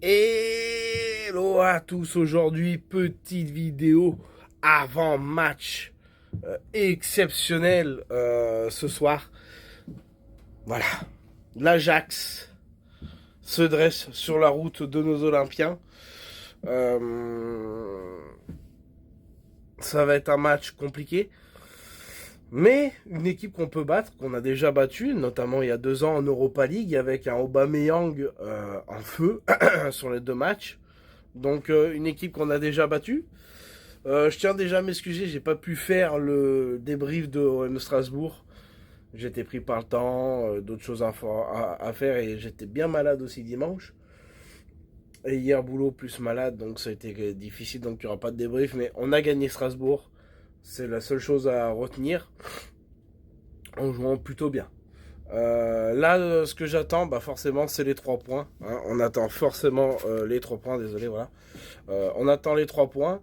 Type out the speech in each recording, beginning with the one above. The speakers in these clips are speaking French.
Hello à tous, aujourd'hui petite vidéo avant match exceptionnel ce soir. Voilà, l'Ajax se dresse sur la route de nos Olympiens. Ça va être un match compliqué, mais une équipe qu'on peut battre, qu'on a déjà battue, notamment il y a 2 ans en Europa League avec un Aubameyang en feu sur les 2 matchs. Donc une équipe qu'on a déjà battue. Je tiens déjà à m'excuser, j'ai pas pu faire le débrief de OM Strasbourg. J'étais pris par le temps, d'autres choses à faire et j'étais bien malade aussi dimanche. Et hier boulot plus malade, donc ça a été difficile, donc il n'y aura pas de débrief. Mais on a gagné Strasbourg, c'est la seule chose à retenir, en jouant plutôt bien. Là, ce que j'attends, bah forcément, c'est les 3 points. Hein. On attend forcément les 3 points, désolé, voilà. On attend les 3 points.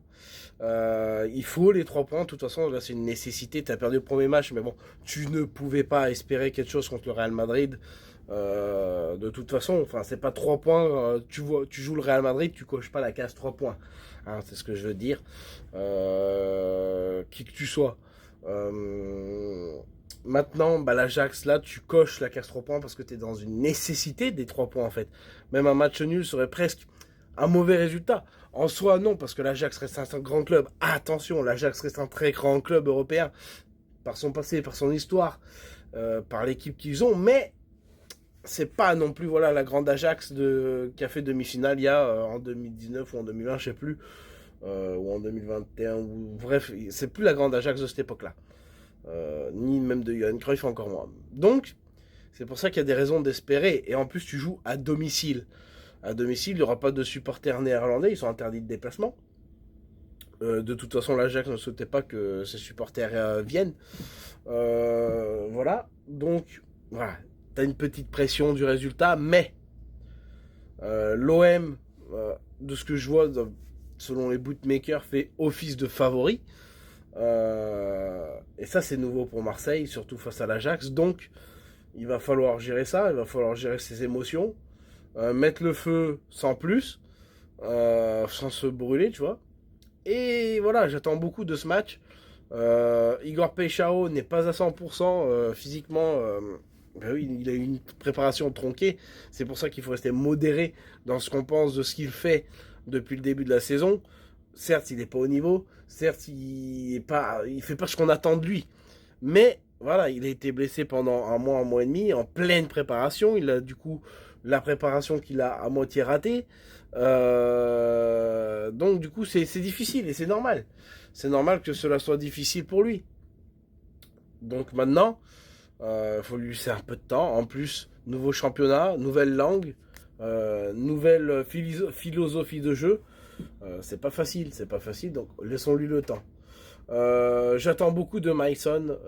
Il faut les 3 points. De toute façon, là, c'est une nécessité. Tu as perdu le premier match, mais bon, tu ne pouvais pas espérer quelque chose contre le Real Madrid. De toute façon, enfin, c'est pas 3 points. Tu joues le Real Madrid, tu coches pas la case 3 points. Hein, c'est ce que je veux dire. Qui que tu sois. Maintenant, bah, l'Ajax, là, tu coches la case 3 points parce que tu es dans une nécessité des 3 points en fait. Même un match nul serait presque un mauvais résultat. En soi, non, parce que l'Ajax reste un grand club. Attention, l'Ajax reste un très grand club européen par son passé, par son histoire, par l'équipe qu'ils ont. Mais c'est pas non plus voilà la grande Ajax qui a fait demi-finale il y a en 2019 ou en 2020, je sais plus, ou en 2021. Bref, c'est plus la grande Ajax de cette époque-là. Ni même de Johan Cruyff, encore moins. Donc, c'est pour ça qu'il y a des raisons d'espérer. Et en plus, tu joues à domicile. À domicile, il n'y aura pas de supporters néerlandais, ils sont interdits de déplacement. De toute façon, l'Ajax ne souhaitait pas que ses supporters viennent. Voilà. Donc, voilà. Tu as une petite pression du résultat, mais l'OM, de ce que je vois, selon les bookmakers, fait office de favori. Et ça, c'est nouveau pour Marseille, surtout face à l'Ajax. Donc, il va falloir gérer ça, il va falloir gérer ses émotions, mettre le feu sans plus, sans se brûler, tu vois. Et voilà, j'attends beaucoup de ce match. Igor Peixao n'est pas à 100% physiquement. Ben oui, il a eu une préparation tronquée. C'est pour ça qu'il faut rester modéré dans ce qu'on pense de ce qu'il fait depuis le début de la saison. Certes, il n'est pas au niveau. Certes, il fait pas ce qu'on attend de lui. Mais voilà, il a été blessé pendant un mois et demi, en pleine préparation. Il a du coup la préparation qu'il a à moitié ratée. Donc du coup, c'est difficile et c'est normal. C'est normal que cela soit difficile pour lui. Donc maintenant, il faut lui laisser un peu de temps. En plus, nouveau championnat, nouvelle langue, nouvelle philosophie de jeu. C'est pas facile, donc laissons-lui le temps. J'attends beaucoup de Mason.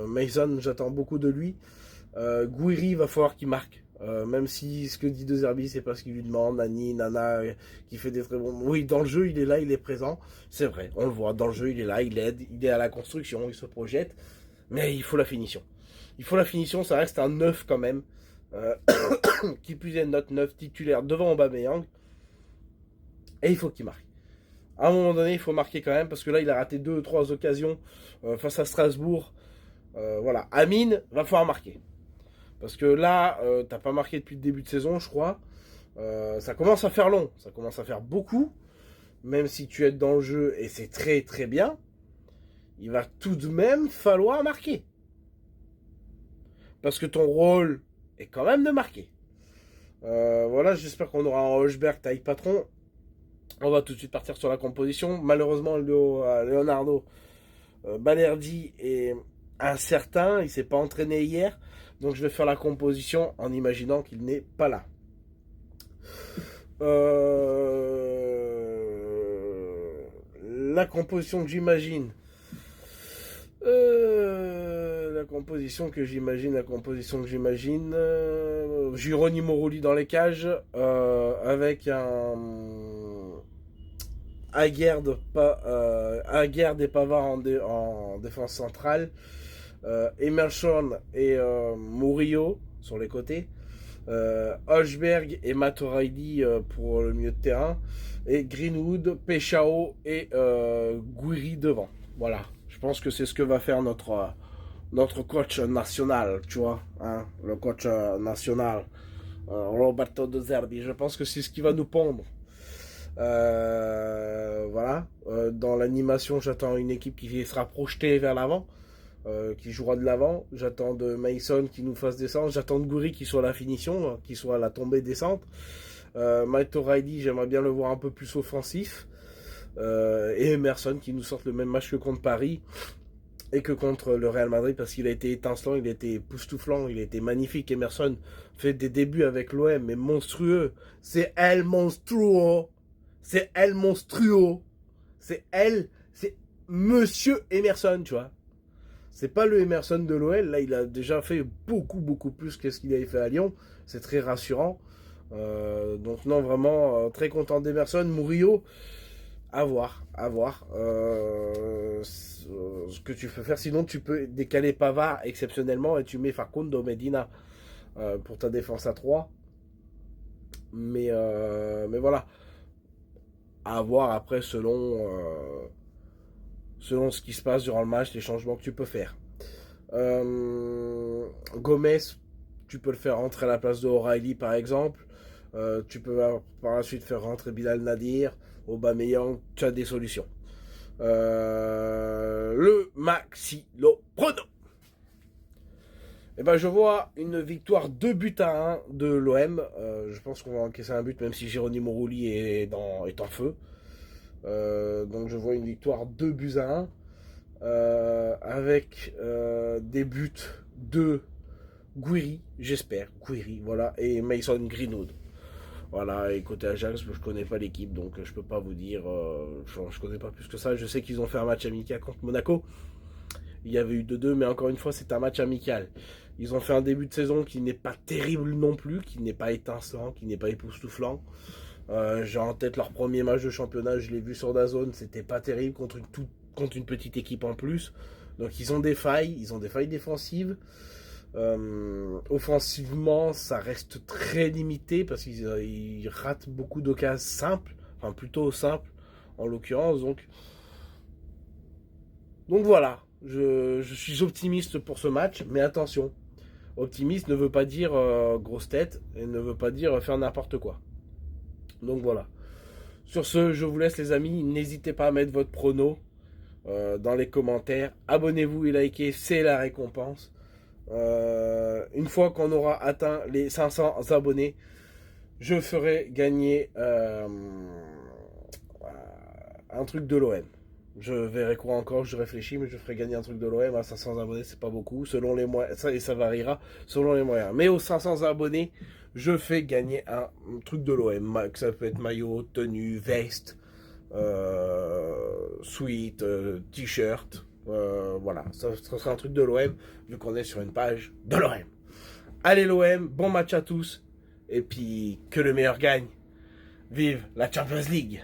Mason, j'attends beaucoup de lui. Gouiri, va falloir qu'il marque. Même si ce que dit De Zerbi, c'est pas ce qu'il lui demande. Nani, Nana, qui fait des très bons. Oui, dans le jeu, il est là, il est présent. C'est vrai, on le voit. Dans le jeu, il est là, il aide, il est à la construction, il se projette. Mais il faut la finition. Il faut la finition, ça reste un 9 quand même. Qui plus est notre 9 titulaire devant Aubameyang. Et il faut qu'il marque. À un moment donné, il faut marquer quand même, parce que là, il a raté 2 ou 3 occasions face à Strasbourg. Voilà, Amine, va falloir marquer. Parce que là, t'as pas marqué depuis le début de saison, je crois. Ça commence à faire long, ça commence à faire beaucoup. Même si tu es dans le jeu, et c'est très très bien, il va tout de même falloir marquer. Parce que ton rôle est quand même de marquer. Voilà, j'espère qu'on aura un Hochberg taille patron. On va tout de suite partir sur la composition. Malheureusement, Leonardo Balerdi est incertain. Il ne s'est pas entraîné hier. Donc je vais faire la composition en imaginant qu'il n'est pas là. La composition que j'imagine. La composition que j'imagine. Gironi Moroli dans les cages. Avec un Aguerd et Pavard en défense centrale. Emerson et Murillo sur les côtés. Holzberg et Matt O'Reilly pour le milieu de terrain. Et Greenwood, Peshao et Gouiri devant. Voilà. Je pense que c'est ce que va faire notre coach national, tu vois. Hein, le coach national, Roberto De Zerbi. Je pense que c'est ce qui va nous pondre. Voilà. Dans l'animation, j'attends une équipe qui sera projetée vers l'avant. Qui jouera de l'avant. J'attends de Mason qui nous fasse descendre. J'attends de Gouiri qui soit à la finition, qui soit à la tombée-descente. Matt O'Reilly, j'aimerais bien le voir un peu plus offensif. Et Emerson qui nous sorte le même match que contre Paris et que contre le Real Madrid parce qu'il a été étincelant, il a été époustouflant, il a été magnifique. Emerson fait des débuts avec l'OM, mais monstrueux. C'est El Monstruo. C'est El Monstruo. C'est Monsieur Emerson, tu vois. C'est pas le Emerson de l'OL. Là, il a déjà fait beaucoup plus que ce qu'il avait fait à Lyon. C'est très rassurant. Donc non, vraiment très content d'Emerson. Murillo, à voir. Ce que tu peux faire. Sinon, tu peux décaler Pavard exceptionnellement et tu mets Facundo Medina pour ta défense à 3. Mais voilà. À voir après selon ce qui se passe durant le match, les changements que tu peux faire. Gomez, tu peux le faire rentrer à la place de O'Reilly par exemple. Tu peux par la suite faire rentrer Bilal Nadir, Aubameyang, tu as des solutions. Le Maxi Prono. Et ben je vois une victoire 2-1 de l'OM. Je pense qu'on va encaisser un but même si Geronimo Rulli est en feu. Donc je vois une victoire 2-1 avec des buts de Gouiri, j'espère, Gouiri, voilà, et Mason Greenwood. Voilà, et côté Ajax, je connais pas l'équipe, donc je peux pas vous dire, je connais pas plus que ça. Je sais qu'ils ont fait un match amical contre Monaco. Il y avait eu 2-2, mais encore une fois, c'est un match amical. Ils ont fait un début de saison qui n'est pas terrible non plus, qui n'est pas étincelant, qui n'est pas époustouflant. J'ai en tête leur premier match de championnat, je l'ai vu sur DAZN, c'était pas terrible contre une petite équipe en plus. Donc ils ont des failles défensives. Offensivement, ça reste très limité parce qu'ils ratent beaucoup d'occasions simples, enfin plutôt simples en l'occurrence. Donc voilà, je suis optimiste pour ce match, mais attention, optimiste ne veut pas dire grosse tête et ne veut pas dire faire n'importe quoi. Donc voilà. Sur ce, je vous laisse les amis. N'hésitez pas à mettre votre prono dans les commentaires. Abonnez-vous et likez, c'est la récompense. Une fois qu'on aura atteint les 500 abonnés, je ferai gagner un truc de l'OM. Je verrai quoi encore, je réfléchis, mais je ferai gagner un truc de l'OM à 500 abonnés, c'est pas beaucoup, selon les moyens, ça variera selon les moyens. Mais aux 500 abonnés, je fais gagner un truc de l'OM, ça peut être maillot, tenue, veste, sweat, t-shirt, voilà, ça sera un truc de l'OM, vu qu'on est sur une page de l'OM. Allez l'OM, bon match à tous, et puis que le meilleur gagne. Vive la Champions League!